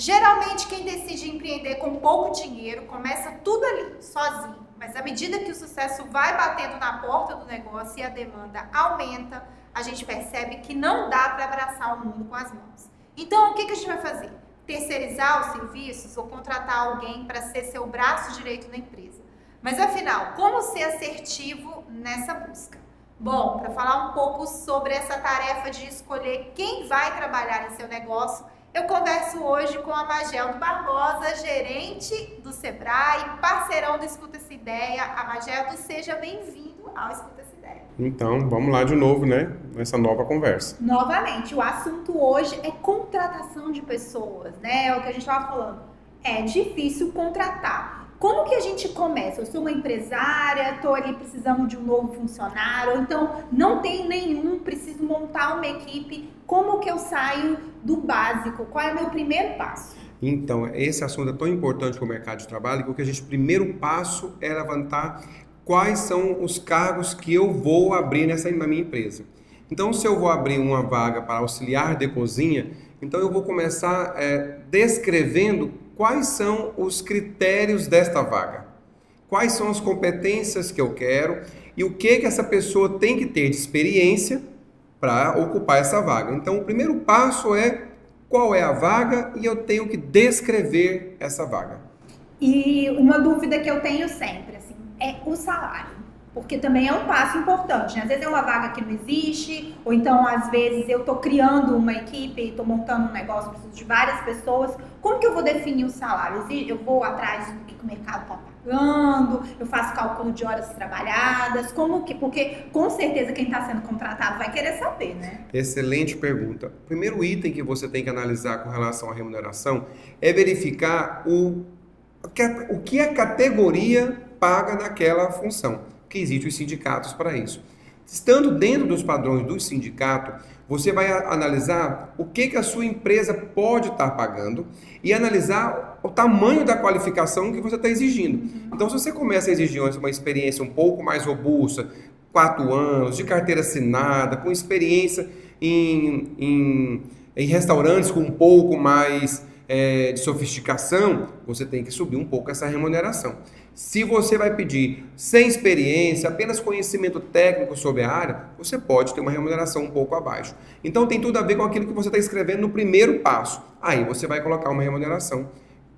Geralmente quem decide empreender com pouco dinheiro começa tudo ali, sozinho. Mas à medida que o sucesso vai batendo na porta do negócio e a demanda aumenta, a gente percebe que não dá para abraçar o mundo com as mãos. Então o que a gente vai fazer? Terceirizar os serviços ou contratar alguém para ser seu braço direito na empresa? Mas afinal, como ser assertivo nessa busca? Bom, para falar um pouco sobre essa tarefa de escolher quem vai trabalhar em seu negócio, eu converso hoje com a Mageldo Barbosa, gerente do Sebrae, parceirão do Escuta Essa Ideia. A Mageldo, seja bem-vindo ao Escuta Essa Ideia. Então, vamos lá de novo, né? Nessa nova conversa. Novamente, o assunto hoje é contratação de pessoas, né? É o que a gente estava falando. É difícil contratar. Como que a gente começa? Eu sou uma empresária, estou ali precisando de um novo funcionário, ou então não tenho nenhum, preciso montar uma equipe. Como que eu saio do básico? Qual é o meu primeiro passo? Então, esse assunto é tão importante para o mercado de trabalho que o primeiro passo é levantar quais são os cargos que eu vou abrir na minha empresa. Então, se eu vou abrir uma vaga para auxiliar de cozinha, então eu vou começar descrevendo quais são os critérios desta vaga, quais são as competências que eu quero e o que essa pessoa tem que ter de experiência para ocupar essa vaga. Então, o primeiro passo é qual é a vaga e eu tenho que descrever essa vaga. E uma dúvida que eu tenho sempre, assim, é o salário. Porque também é um passo importante, né? Às vezes é uma vaga que não existe, ou então às vezes eu estou criando uma equipe, estou montando um negócio, preciso de várias pessoas. Como que eu vou definir o salário? Eu vou atrás do que o mercado está pagando, eu faço cálculo de horas trabalhadas, como que? Porque com certeza quem está sendo contratado vai querer saber, né? Excelente pergunta. O primeiro item que você tem que analisar com relação à remuneração é verificar o que a categoria paga naquela função. Que existem os sindicatos para isso. Estando dentro dos padrões do sindicato, você vai analisar o que a sua empresa pode estar pagando e analisar o tamanho da qualificação que você está exigindo. Então, se você começa a exigir uma experiência um pouco mais robusta, 4 anos, de carteira assinada, com experiência em restaurantes com um pouco mais de sofisticação, você tem que subir um pouco essa remuneração. Se você vai pedir sem experiência, apenas conhecimento técnico sobre a área, você pode ter uma remuneração um pouco abaixo. Então tem tudo a ver com aquilo que você está escrevendo no primeiro passo. Aí você vai colocar uma remuneração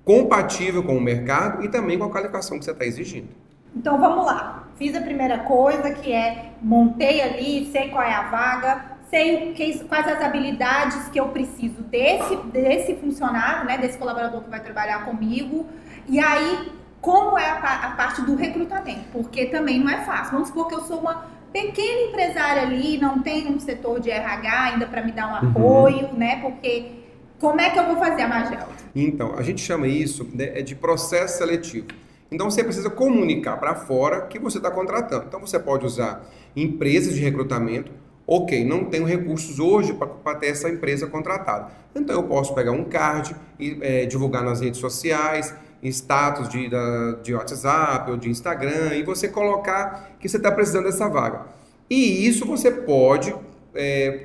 compatível com o mercado e também com a qualificação que você está exigindo. Então vamos lá. Fiz a primeira coisa, que é montei ali, sei qual é a vaga, sei quais as habilidades que eu preciso desse funcionário, né, desse colaborador que vai trabalhar comigo. E aí, como é a parte do recrutamento? Porque também não é fácil. Vamos supor que eu sou uma pequena empresária ali, não tenho um setor de RH ainda para me dar um apoio, né? Porque como é que eu vou fazer a Mageldo? Então, a gente chama isso de processo seletivo. Então, você precisa comunicar para fora que você está contratando. Então, você pode usar empresas de recrutamento. Ok, não tenho recursos hoje para ter essa empresa contratada. Então, eu posso pegar um card e divulgar nas redes sociais, status de WhatsApp ou de Instagram, e você colocar que você está precisando dessa vaga. E isso você pode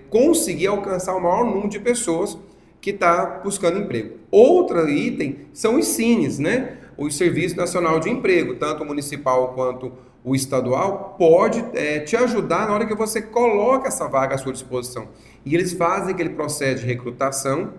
conseguir alcançar o maior número de pessoas que está buscando emprego. Outro item são os CINES, né? O Serviço Nacional de Emprego, tanto o municipal quanto o estadual, pode te ajudar na hora que você coloca essa vaga à sua disposição. E eles fazem aquele processo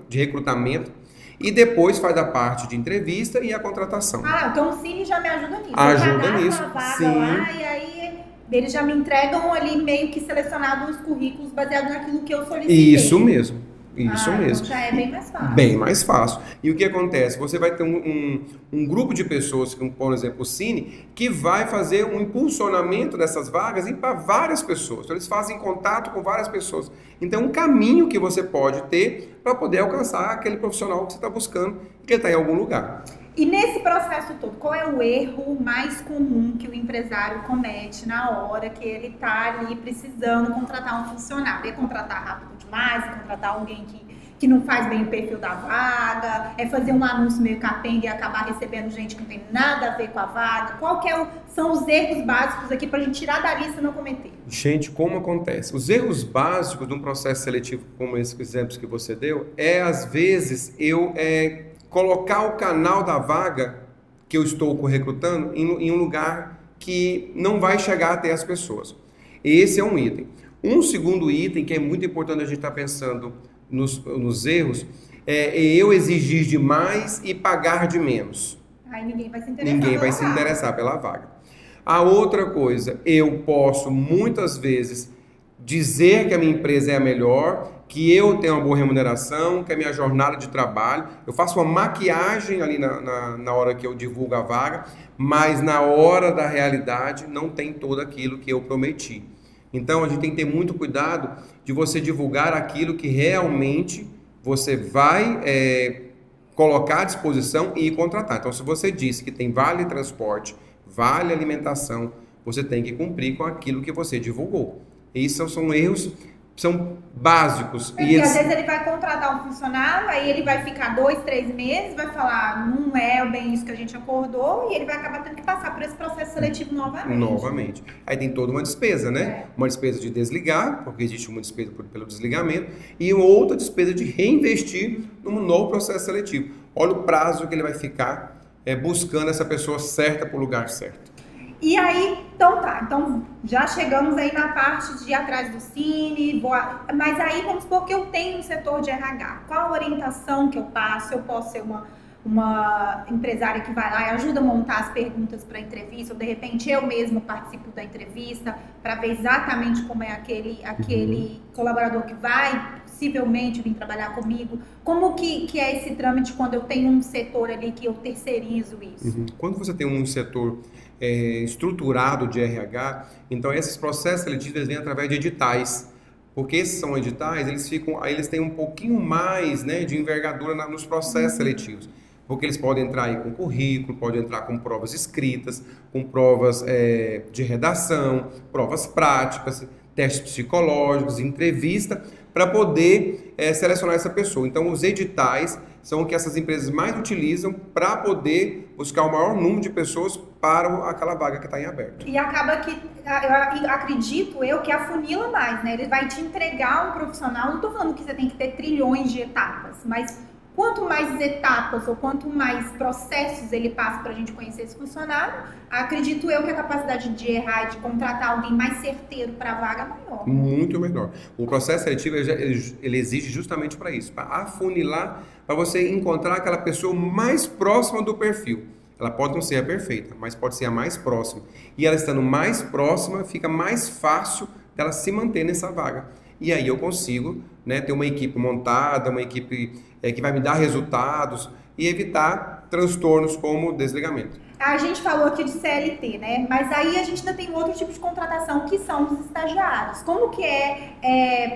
de recrutamento, e depois faz a parte de entrevista e a contratação. Ah, então o Cine já me ajuda nisso. Ajuda nisso, vaga sim. Lá, e aí eles já me entregam ali meio que selecionados os currículos baseados naquilo que eu solicitei. Isso mesmo. Isso mesmo. Então já é bem mais fácil. Bem mais fácil. E o que acontece? Você vai ter um grupo de pessoas, como por exemplo o Cine, que vai fazer um impulsionamento dessas vagas para várias pessoas. Então, eles fazem contato com várias pessoas. Então é um caminho que você pode ter para poder alcançar aquele profissional que você está buscando, que ele está em algum lugar. E nesse processo todo, qual é o erro mais comum que o empresário comete na hora que ele está ali precisando contratar um funcionário? É contratar rápido demais, é contratar alguém que não faz bem o perfil da vaga, é fazer um anúncio meio capenga e acabar recebendo gente que não tem nada a ver com a vaga? São os erros básicos aqui para a gente tirar da lista e não cometer? Gente, como acontece? Os erros básicos de um processo seletivo como esse exemplo que você deu, às vezes eu colocar o canal da vaga que eu estou recrutando em um lugar que não vai chegar até as pessoas. Esse é um item. Um segundo item que é muito importante a gente estar pensando nos erros é eu exigir demais e pagar de menos. Aí ninguém vai se interessar. Ninguém vai se interessar pela vaga. A outra coisa, eu posso muitas vezes dizer que a minha empresa é a melhor, que eu tenho uma boa remuneração, que a minha jornada de trabalho, eu faço uma maquiagem ali na hora que eu divulgo a vaga, mas na hora da realidade não tem tudo aquilo que eu prometi. Então a gente tem que ter muito cuidado de você divulgar aquilo que realmente você vai colocar à disposição e contratar. Então se você disse que tem vale transporte, vale alimentação, você tem que cumprir com aquilo que você divulgou. Isso são erros, são básicos. Porque às vezes ele vai contratar um funcionário, aí ele vai ficar 2, 3 meses, vai falar, não é bem isso que a gente acordou, e ele vai acabar tendo que passar por esse processo seletivo novamente. Aí tem toda uma despesa, né? Uma despesa de desligar, porque existe uma despesa pelo desligamento, e uma outra despesa de reinvestir num novo processo seletivo. Olha o prazo que ele vai ficar buscando essa pessoa certa para o lugar certo. E aí, então já chegamos aí na parte de ir atrás do Cine, mas aí vamos supor que eu tenho um setor de RH. Qual a orientação que eu passo? Eu posso ser uma empresária que vai lá e ajuda a montar as perguntas para a entrevista, ou de repente eu mesma participo da entrevista para ver exatamente como é aquele colaborador que vai possivelmente vir trabalhar comigo. Como que é esse trâmite quando eu tenho um setor ali que eu terceirizo isso? Quando você tem um setor estruturado de RH, então esses processos seletivos vêm através de editais, porque esses são editais, eles têm um pouquinho mais, né, de envergadura nos processos seletivos, porque eles podem entrar aí com currículo, podem entrar com provas escritas, com provas de redação, provas práticas, testes psicológicos, entrevista, para poder selecionar essa pessoa. Então os editais são o que essas empresas mais utilizam para poder buscar o maior número de pessoas para aquela vaga que está em aberto. E acaba que, eu acredito que afunila mais, né? Ele vai te entregar um profissional, não estou falando que você tem que ter trilhões de etapas, mas quanto mais etapas ou quanto mais processos ele passa para a gente conhecer esse funcionário, acredito eu que a capacidade de errar e de contratar alguém mais certeiro para a vaga é maior. Muito melhor. O processo seletivo ele exige justamente para isso, para afunilar, para você encontrar aquela pessoa mais próxima do perfil. Ela pode não ser a perfeita, mas pode ser a mais próxima. E ela estando mais próxima, fica mais fácil dela se manter nessa vaga. E aí eu consigo, né, ter uma equipe montada, uma equipe que vai me dar resultados e evitar transtornos como desligamento. A gente falou aqui de CLT, né? Mas aí a gente ainda tem outro tipo de contratação, que são os estagiários. Como que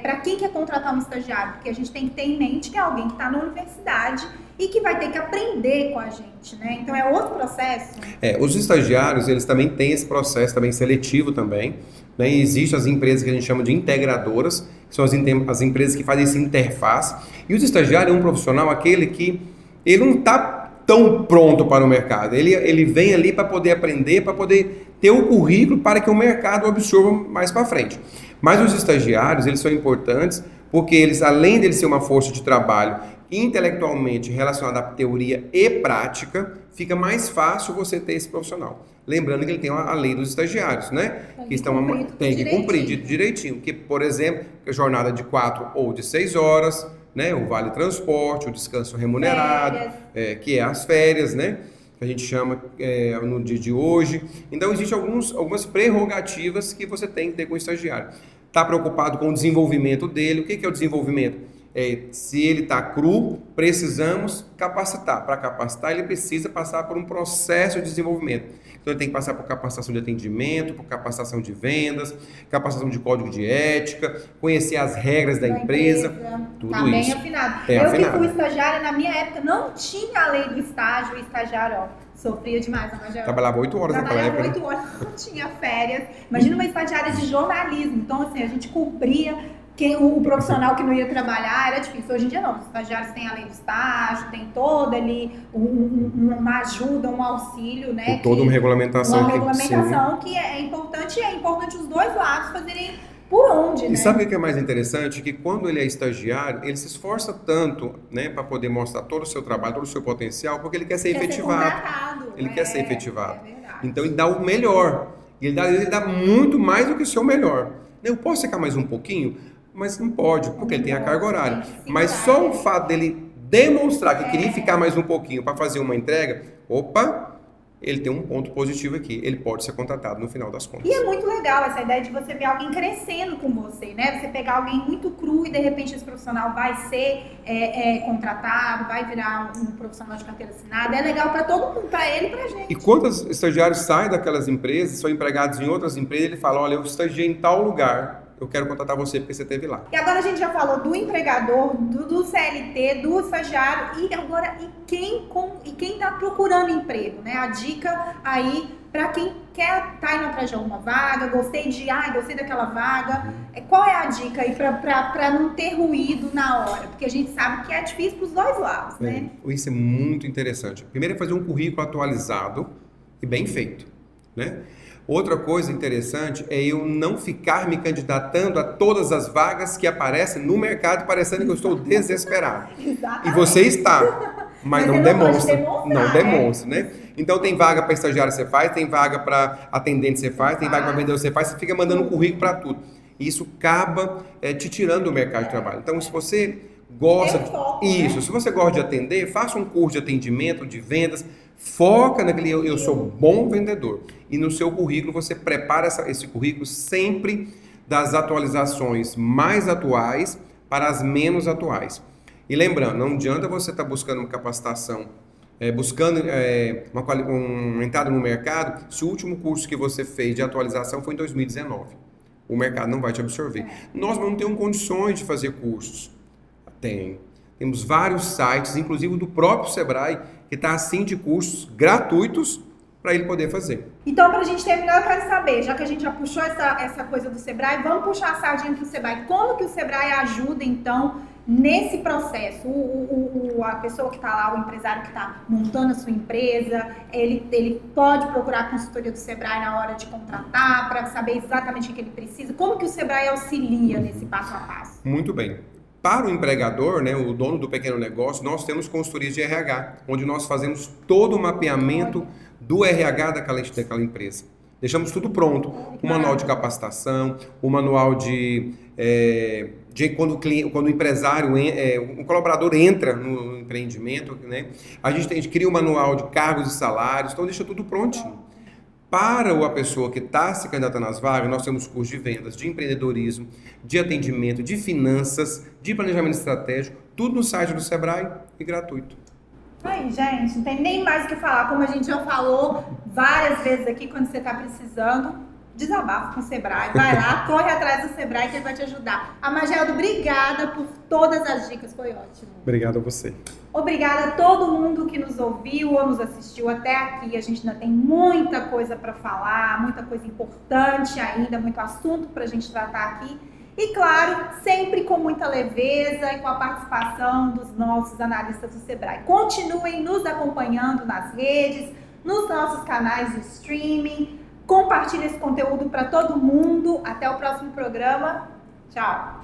para quem quer contratar um estagiário? Porque a gente tem que ter em mente que é alguém que está na universidade e que vai ter que aprender com a gente, né? Então é outro processo. Os estagiários, eles também têm esse processo também seletivo também, né? E existem as empresas que a gente chama de integradoras, que são as empresas que fazem essa interface. E os estagiários é um profissional, aquele que ele não está tão pronto para o mercado. Ele vem ali para poder aprender, para poder ter o currículo para que o mercado absorva mais para frente. Mas os estagiários, eles são importantes porque eles, além de ser uma força de trabalho intelectualmente relacionada à teoria e prática, fica mais fácil você ter esse profissional. Lembrando que ele tem a lei dos estagiários, né? Tem que cumprir direitinho. Que, por exemplo, a jornada de 4 ou de 6 horas, né? O vale transporte, o descanso remunerado, que é as férias, né? Que a gente chama no dia de hoje. Então, existem algumas prerrogativas que você tem que ter com o estagiário. Está preocupado com o desenvolvimento dele. O que é o desenvolvimento? Se ele está cru, precisamos capacitar. Para capacitar, ele precisa passar por um processo de desenvolvimento. Então, ele tem que passar por capacitação de atendimento, por capacitação de vendas, capacitação de código de ética, conhecer as regras da empresa, tudo tá bem isso. Afinado. Eu que fui estagiária, na minha época, não tinha a lei do estágio, o estagiário, sofria demais. Trabalhava 8 horas naquela época. Trabalhava 8 horas, não tinha férias. Imagina uma estagiária de jornalismo. Então, assim, a gente cumpria... o profissional que não ia trabalhar era difícil. Hoje em dia não, os estagiários têm a lei do estágio, tem toda ali uma ajuda, um auxílio, né? Toda uma regulamentação. Uma regulamentação que é importante, e é importante os dois lados fazerem por onde, né? E sabe o que é mais interessante? Que quando ele é estagiário, ele se esforça tanto, né, para poder mostrar todo o seu trabalho, todo o seu potencial, porque ele quer ser efetivado. Ele quer ser efetivado. Então ele dá o melhor. E ele dá muito mais do que o seu melhor. Eu posso ficar mais um pouquinho? Mas não pode, porque ele tem a carga horária. Mas só o fato dele demonstrar que queria ficar mais um pouquinho para fazer uma entrega, opa, ele tem um ponto positivo aqui. Ele pode ser contratado no final das contas. E é muito legal essa ideia de você ver alguém crescendo com você, né? Você pegar alguém muito cru e de repente esse profissional vai ser contratado, vai virar um profissional de carteira assinada. É legal para todo mundo, para ele e pra gente. E quantos estagiários saem daquelas empresas, são empregados em outras empresas, ele fala, olha, eu estagiei em tal lugar, eu quero contratar você porque você esteve lá. E agora a gente já falou do empregador, do CLT, do estagiário, e agora quem está procurando emprego, né? A dica aí para quem quer estar indo atrás de alguma vaga, gostei daquela vaga. Qual é a dica aí para não ter ruído na hora? Porque a gente sabe que é difícil para os dois lados, né? Isso é muito interessante. Primeiro é fazer um currículo atualizado e bem feito, né? Outra coisa interessante é eu não ficar me candidatando a todas as vagas que aparecem no mercado, parecendo que eu estou desesperado. Exatamente. E você está, mas não demonstra. Não demonstra, né? Então tem vaga para estagiário você faz, tem vaga para atendente você faz, tem vaga para vendedor você faz, você fica mandando um currículo para tudo. E isso acaba te tirando do mercado de trabalho. Então se você gosta se você gosta de atender, faça um curso de atendimento, de vendas, foca naquele eu sou bom vendedor. E no seu currículo você prepara esse currículo sempre das atualizações mais atuais para as menos atuais. E lembrando, não adianta você estar buscando uma capacitação, buscando uma entrada no mercado, se o último curso que você fez de atualização foi em 2019. O mercado não vai te absorver. Nós não temos condições de fazer cursos. Temos vários sites, inclusive do próprio Sebrae, que está assim de cursos gratuitos para ele poder fazer. Então, para a gente terminar, eu quero saber, já que a gente já puxou essa coisa do Sebrae, vamos puxar a sardinha para o Sebrae. Como que o Sebrae ajuda, então, nesse processo? A pessoa que está lá, o empresário que está montando a sua empresa, ele pode procurar a consultoria do Sebrae na hora de contratar, para saber exatamente o que ele precisa? Como que o Sebrae auxilia nesse passo a passo? Muito bem. Para o empregador, né, o dono do pequeno negócio, nós temos consultorias de RH, onde nós fazemos todo o mapeamento do RH daquela empresa. Deixamos tudo pronto. O manual de capacitação, o manual de quando o empresário, um colaborador entra no empreendimento, né, a gente cria um manual de cargos e salários, então deixa tudo prontinho. Para a pessoa que está se candidatando às vagas, nós temos cursos de vendas, de empreendedorismo, de atendimento, de finanças, de planejamento estratégico, tudo no site do Sebrae e gratuito. Aí, gente, não tem nem mais o que falar. Como a gente já falou várias vezes aqui, quando você está precisando, desabafa com o Sebrae. Vai lá, corre atrás do Sebrae que ele vai te ajudar. Amageldo, obrigada por todas as dicas, foi ótimo. Obrigado a você. Obrigada a todo mundo que nos ouviu ou nos assistiu até aqui. A gente ainda tem muita coisa para falar, muita coisa importante ainda, muito assunto para a gente tratar aqui. E claro, sempre com muita leveza e com a participação dos nossos analistas do Sebrae. Continuem nos acompanhando nas redes, nos nossos canais de streaming. Compartilhe esse conteúdo para todo mundo. Até o próximo programa. Tchau!